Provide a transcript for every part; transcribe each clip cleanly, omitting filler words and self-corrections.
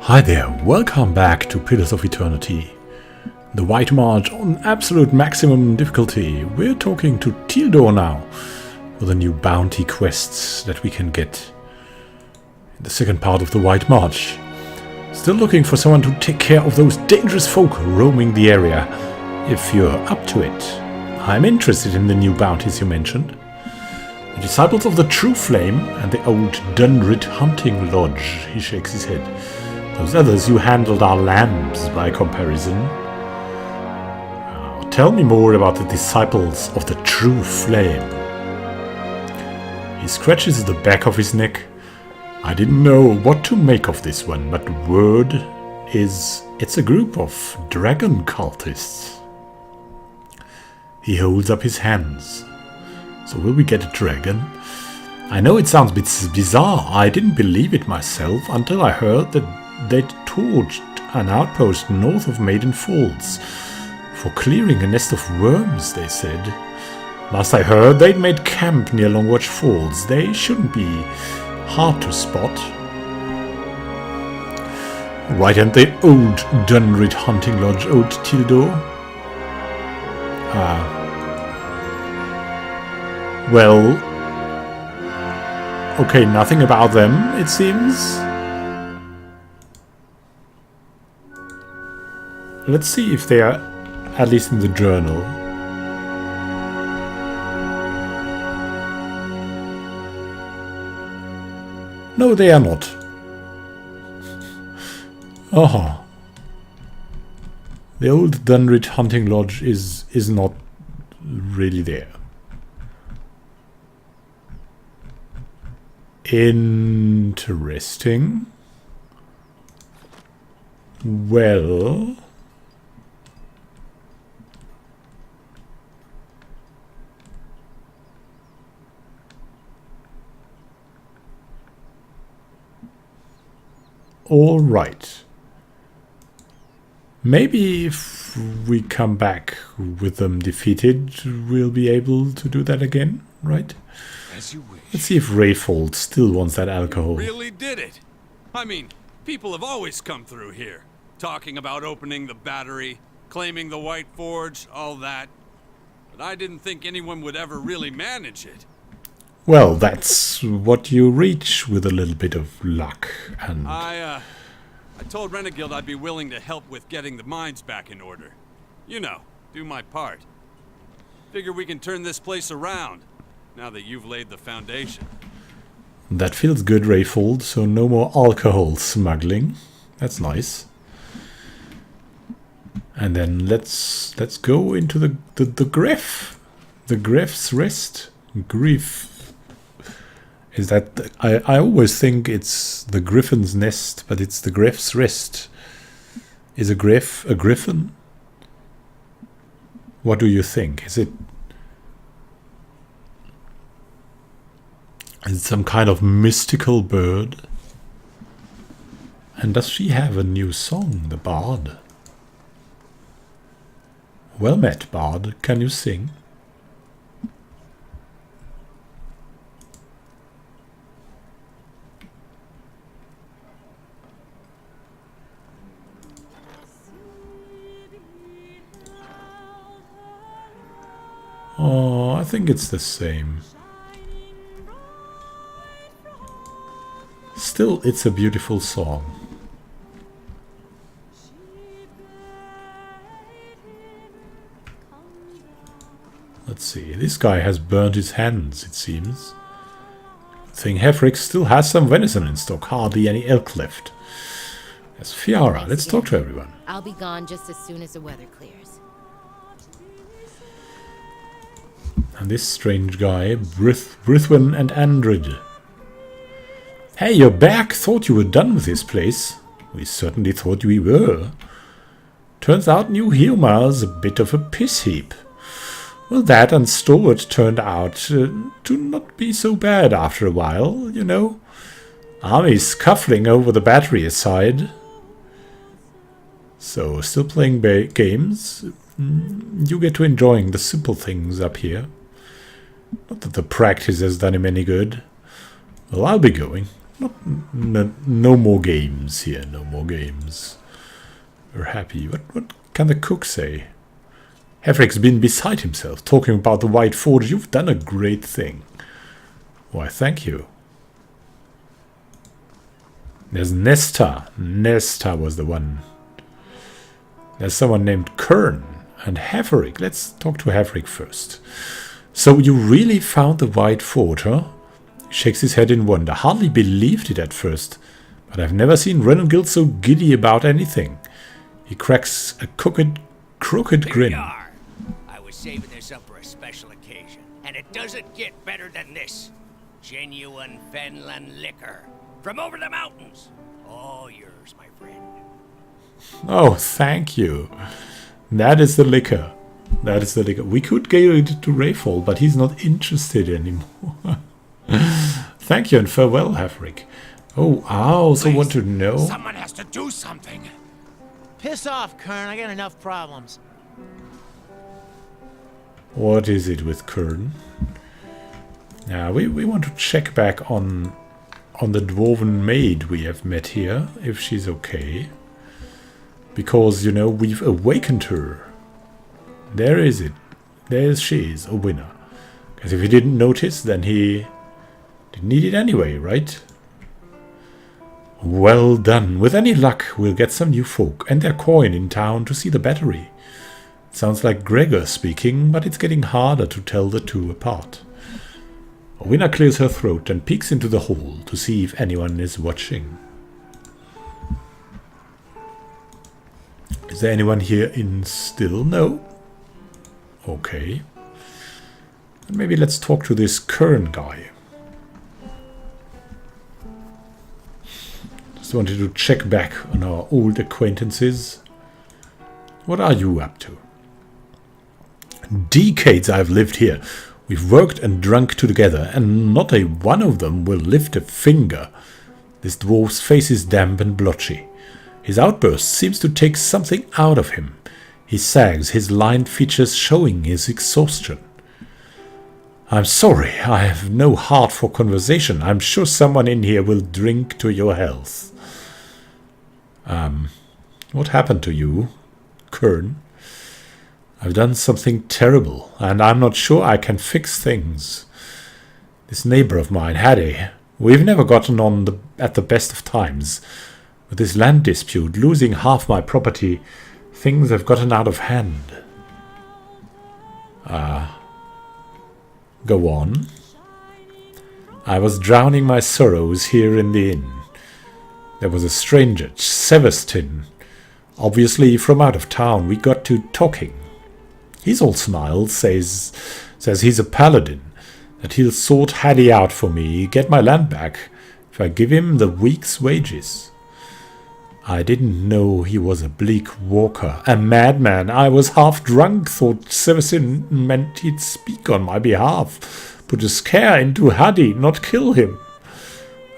Hi there, welcome back to Pillars of Eternity. The White March on absolute maximum difficulty. We're talking to Tildor now for the new bounty quests that we can get in the second part of the White March. Still looking for someone to take care of those dangerous folk roaming the area, if you're up to it. I'm interested in the new bounties you mentioned. The Disciples of the True Flame and the Old Dunrid Hunting Lodge, he shakes his head. Those others you handled are lambs by comparison. Tell me more about the Disciples of the True Flame. He scratches the back of his neck. I didn't know what to make of this one, but word is it's a group of dragon cultists. He holds up his hands. So will we get a dragon? I know it sounds a bit bizarre. I didn't believe it myself until I heard that they'd torched an outpost north of Maiden Falls for clearing a nest of worms, they said. Last I heard, they'd made camp near Longwatch Falls. They shouldn't be hard to spot. Right, and the Old Dunrid Hunting Lodge, Old Tildor? Well, okay, nothing about them, it seems. Let's see if they are at least in the journal. No, they are not. Oh. The Old Dunrid Hunting Lodge is not really there. Interesting. Well, all right. Maybe if we come back with them defeated, we'll be able to do that again, right? As you wish. Let's see if Rayfold still wants that alcohol. You really did it. I mean, people have always come through here, talking about opening the battery, claiming the White Forge, all that. But I didn't think anyone would ever really manage it. Well, that's what you reach with a little bit of luck and... I told Renegades I'd be willing to help with getting the mines back in order. You know, do my part. Figure we can turn this place around, now that you've laid the foundation. That feels good, Rayfold, so no more alcohol smuggling. That's nice. And then let's go into the Griff. The Griff's Rest. Griff. Is that... I always think it's the Griffin's Nest, but it's the Griff's Rest. Is a Griff a Griffin? What do you think? Is it some kind of mystical bird? And does she have a new song, the Bard? Well met, Bard. Can you sing? Oh, I think it's the same. Still, it's a beautiful song. Let's see. This guy has burnt his hands, it seems. Thing Hefrick still has some venison in stock. Hardly any elk left. There's Fiara. Let's talk to everyone. I'll be gone just as soon as the weather clears. And this strange guy, Brithwin and Andrid. Hey, you're back! Thought you were done with this place. We certainly thought we were. Turns out New Hilmar's a bit of a piss heap. Well, that and Stalwart turned out to not be so bad after a while, you know. Army scuffling over the battery aside. So, still playing games. You get to enjoying the simple things up here. Not that the practice has done him any good. Well, I'll be going. No more games here. No more games. We're happy. What can the cook say? Hefrick's been beside himself, talking about the White Forge. You've done a great thing. Why, thank you. There's Nesta. Nesta was the one. There's someone named Kern and Hefrick. Let's talk to Hefrick first. So you really found the White Forge, huh? He shakes his head in wonder. Hardly believed it at first, but I've never seen Renegades so giddy about anything. He cracks a crooked grin. Here we are. I was saving this up for a special occasion, and it doesn't get better than this. Genuine Fenland liquor from over the mountains. All yours, my friend. Oh, thank you. That is the liquor. That is the liquor. We could give it to Rayfall, but he's not interested anymore. Thank you and farewell, Hefrick. Oh, I also want to know. Someone has to do something. Piss off, Kern. I got enough problems. What is it with Kern? Now, we want to check back on the dwarven maid we have met here, if she's okay. Because, you know, we've awakened her. There is it. There she is, a winner. Because if he didn't notice, then he didn't need it anyway, right? Well done. With any luck, we'll get some new folk and their coin in town to see the battery. Sounds like Gregor speaking, but it's getting harder to tell the two apart. Owina clears her throat and peeks into the hall to see if anyone is watching. Is there anyone here in still? No. Okay. And maybe let's talk to this Kern guy. Just wanted to check back on our old acquaintances. What are you up to? Decades I've lived here. We've worked and drunk together, and not a one of them will lift a finger. This dwarf's face is damp and blotchy. His outburst seems to take something out of him. He sags, his lined features showing his exhaustion. I'm sorry, I have no heart for conversation. I'm sure someone in here will drink to your health. What happened to you, Kern? I've done something terrible, and I'm not sure I can fix things. This neighbor of mine, Hattie, we've never gotten on at the best of times. With this land dispute, losing half my property, things have gotten out of hand. Go on. I was drowning my sorrows here in the inn. There was a stranger, Severstin, obviously from out of town. We got to talking. He's all smiles, says he's a paladin, that he'll sort Hattie out for me, get my land back, if I give him the week's wages. I didn't know he was a bleak walker, a madman. I was half drunk, thought Severstin meant he'd speak on my behalf, put a scare into Hattie, not kill him.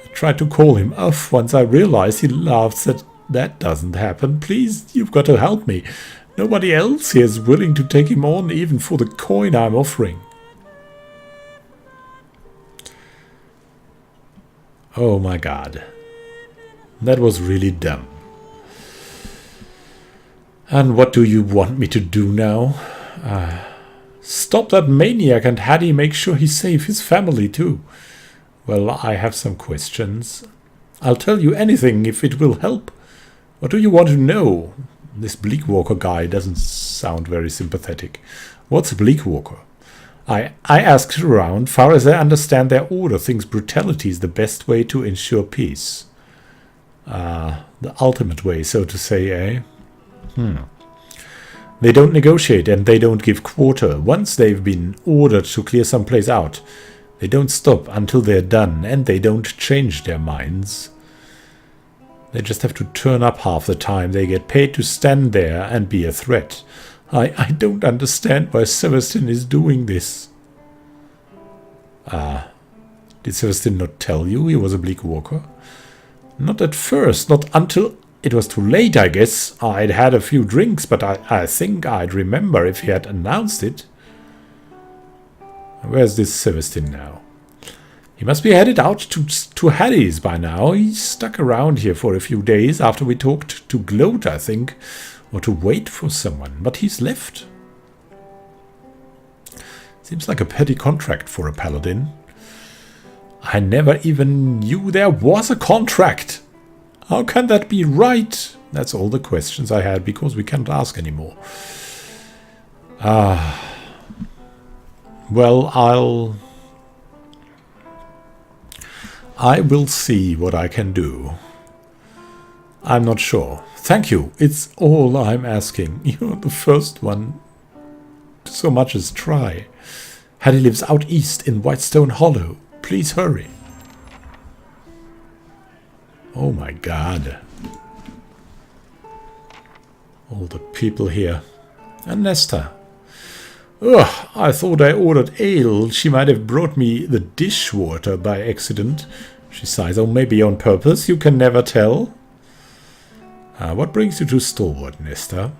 I tried to call him off once I realized. He laughed, said, that doesn't happen. Please, you've got to help me. Nobody else here is willing to take him on, even for the coin I'm offering. Oh my god. That was really dumb. And what do you want me to do now? Stop that maniac and Hattie, make sure he's safe, his family too. Well, I have some questions. I'll tell you anything if it will help. What do you want to know? This Bleakwalker guy doesn't sound very sympathetic. What's a Bleakwalker? I asked around. Far as I understand their order, thinks brutality is the best way to ensure peace. The ultimate way, so to say, eh? They don't negotiate and they don't give quarter. Once they've been ordered to clear some place out, they don't stop until they're done, and they don't change their minds. They just have to turn up half the time. They get paid to stand there and be a threat. I don't understand why Severstin is doing this. Did Severstin not tell you he was a Bleakwalker? Not at first, not until it was too late, I guess. I'd had a few drinks, but I think I'd remember if he had announced it. Where's this Severstin now? He must be headed out to Hades by now. He stuck around here for a few days after we talked to Gloat, I think. Or to wait for someone. But he's left. Seems like a petty contract for a paladin. I never even knew there was a contract. How can that be right? That's all the questions I had, because we can't ask anymore. Well, I will see what I can do. I'm not sure. Thank you. It's all I'm asking. You're the first one to so much as try. Hattie lives out east in Whitestone Hollow. Please hurry. Oh my god. All the people here. And Nesta. Ugh, I thought I ordered ale. She might have brought me the dishwater by accident. She sighs. Oh, maybe on purpose. You can never tell. What brings you to Stalwart, Nesta?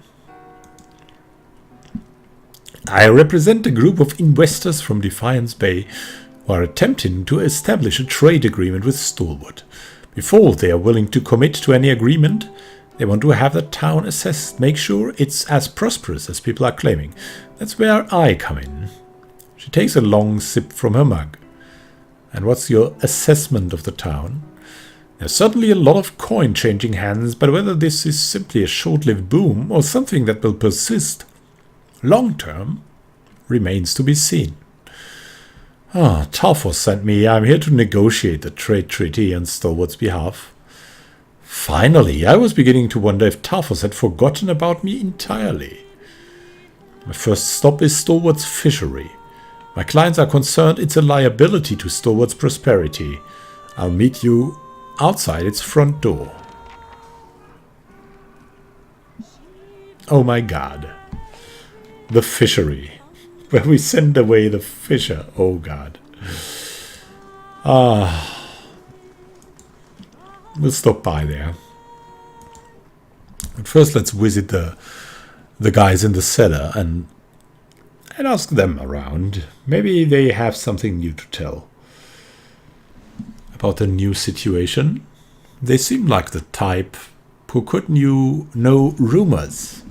I represent a group of investors from Defiance Bay who are attempting to establish a trade agreement with Stalwart. Before they are willing to commit to any agreement, they want to have the town assessed, make sure it's as prosperous as people are claiming. That's where I come in. She takes a long sip from her mug. And what's your assessment of the town? There's certainly a lot of coin changing hands, but whether this is simply a short-lived boom or something that will persist long-term remains to be seen. Talfos sent me. I'm here to negotiate the trade treaty on Stalwart's behalf. Finally, I was beginning to wonder if Talfos had forgotten about me entirely. My first stop is Stalwart's fishery. My clients are concerned it's a liability to Stalwart's prosperity. I'll meet you outside its front door. Oh my god. The fishery. Where we send away the fisher. Oh god. We'll stop by there. But first let's visit the guys in the cellar and ask them around. Maybe they have something new to tell about the new situation. They seem like the type who could know rumors.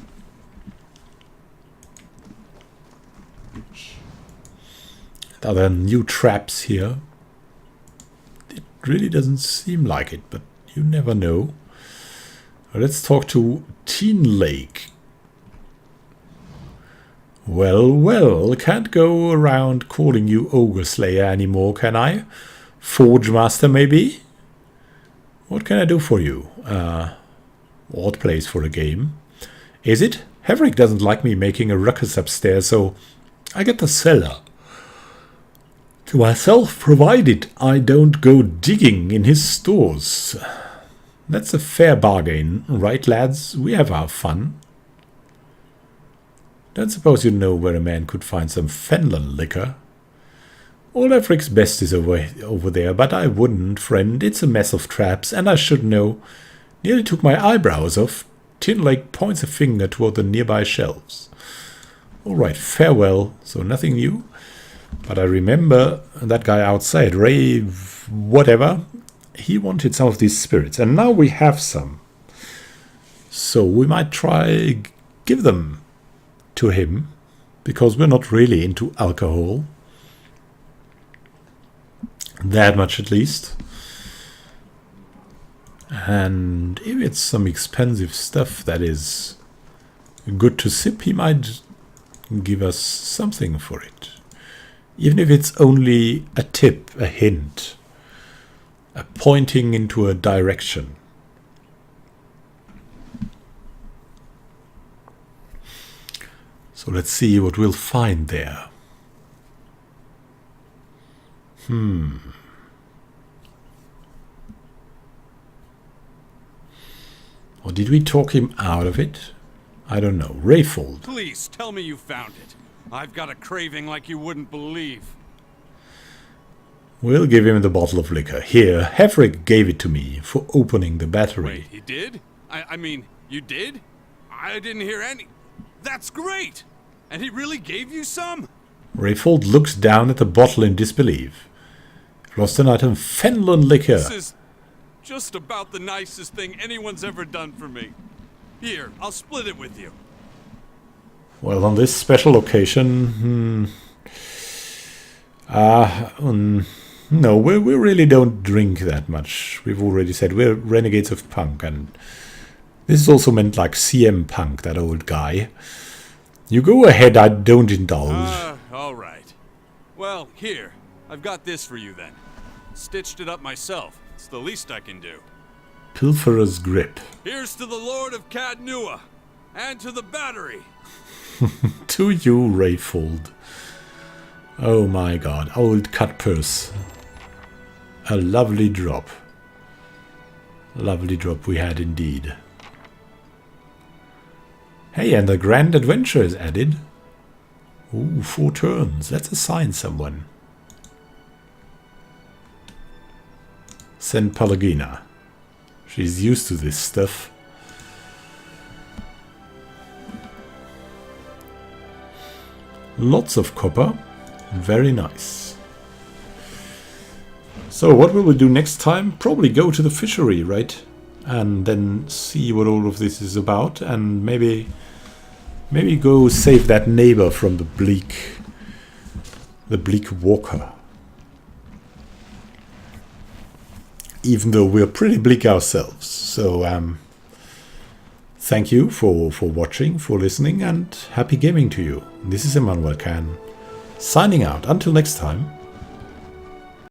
Are there new traps here? It really doesn't seem like it, but you never know. Let's talk to Teen Lake. Well, can't go around calling you Ogre Slayer anymore, can I? Forge Master, maybe? What can I do for you? Odd place for a game. Is it? Haverick doesn't like me making a ruckus upstairs, so I get the cellar to myself, provided I don't go digging in his stores. That's a fair bargain, right, lads? We have our fun. Don't suppose you know where a man could find some Fenland liquor? All Haverick's best is over there, but I wouldn't, friend. It's a mess of traps, and I should know. Nearly took my eyebrows off. Tin Lake points a finger toward the nearby shelves. All right, farewell. So nothing new? But I remember that guy outside, Ray whatever. He wanted some of these spirits, and now we have some. So we might try give them to him, because we're not really into alcohol. That much at least. And if it's some expensive stuff that is good to sip, he might give us something for it. Even if it's only a tip, a hint, a pointing into a direction. So let's see what we'll find there. Or did we talk him out of it? I don't know. Rayfold. Please tell me you found it. I've got a craving like you wouldn't believe. We'll give him the bottle of liquor. Here, Haverick gave it to me for opening the battery. Wait, he did? I mean, you did? I didn't hear any... That's great! And he really gave you some? Rayfold looks down at the bottle in disbelief. Lost an item, Fenland liquor. This is just about the nicest thing anyone's ever done for me. Here, I'll split it with you. Well, on this special occasion, no, we really don't drink that much. We've already said we're Renegades of Punk, and this is also meant like CM Punk, that old guy. You go ahead, I don't indulge. All right. Well, here, I've got this for you then. Stitched it up myself. It's the least I can do. Pilferer's Grip. Here's to the Lord of Cadnua, and to the battery. To you, Rayfold. Oh my god, old cut purse. A lovely drop. Lovely drop we had indeed. Hey, and the Grand Adventure is added. Ooh, 4 turns. Let's assign someone. Send Pelagina. She's used to this stuff. Lots of copper. Very nice. So what will we do next time? Probably go to the fishery, right? And then see what all of this is about, and maybe go save that neighbor from the bleak walker. Even though we're pretty bleak ourselves. So thank you for watching, for listening, and happy gaming to you. This is Immanuel signing out. Until next time.